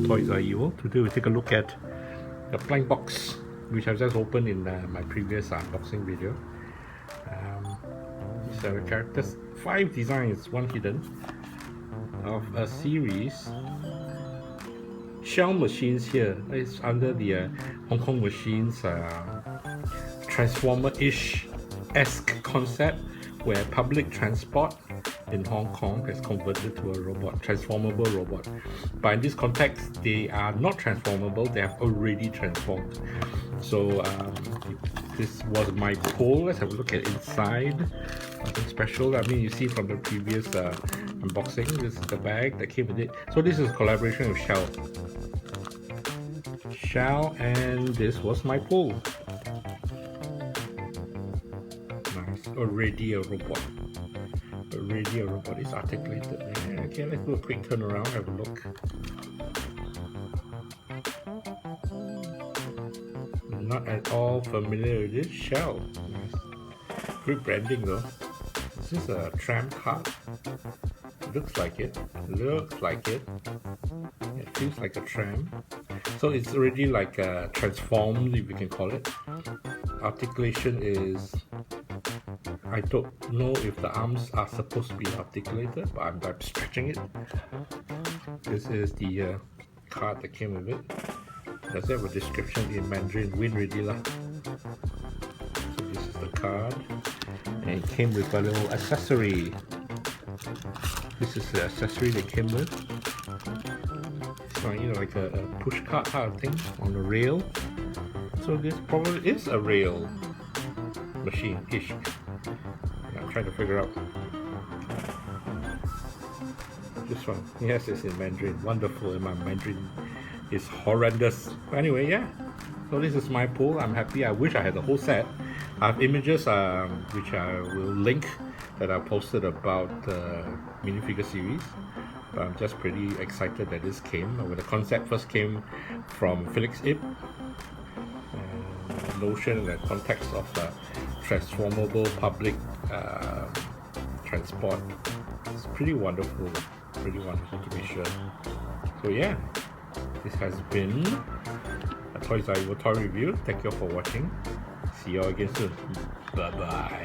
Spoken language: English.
Toys Are Evil. Today we take a look at the blank box, which I've just opened in my previous unboxing video. These are the characters, 5 designs, 1 hidden, of a series. Shell machines here. It's under the Hong Kong Machines Transformer-ish-esque concept, where public transport in Hong Kong has converted to a robot, transformable robot. But in this context, they are not transformable, they have already transformed. So this was my pull. Let's have a look at inside. Nothing special. I mean, you see from the previous unboxing, this is the bag that came with it. So this is a collaboration with Shell, and this was my pull. Nice. Already a robot. Already a robot is articulated. Yeah, okay, let's do a quick turn around, have a look. Not at all familiar with this. Shell. Nice. Great branding though. Is this a tram card? Looks like it. Looks like it. It feels like a tram. So it's already like transformed, if you can call it. Articulation is... I don't know if the arms are supposed to be articulated, but I'm stretching it. This is the card that came with it. Does it have a description in Mandarin? Win ready lah. So this is the card, and it came with a little accessory. This is the accessory they came with. It's like, you know, like a push cart kind of thing on a rail. So this probably is a rail machine-ish. I'm trying to figure out this one. Yes, it's in Mandarin. Wonderful, and my Mandarin is horrendous. But anyway, yeah. So this is my pull. I'm happy. I wish I had the whole set. I have images which I will link that I posted about the minifigure series. But I'm just pretty excited that this came. When the concept first came from Felix Ip, the notion in the context of transformable public transport. It's pretty wonderful to be sure. So yeah, this has been a Toys Are Evil toy review. Thank you all for watching. See you all again soon. Bye bye.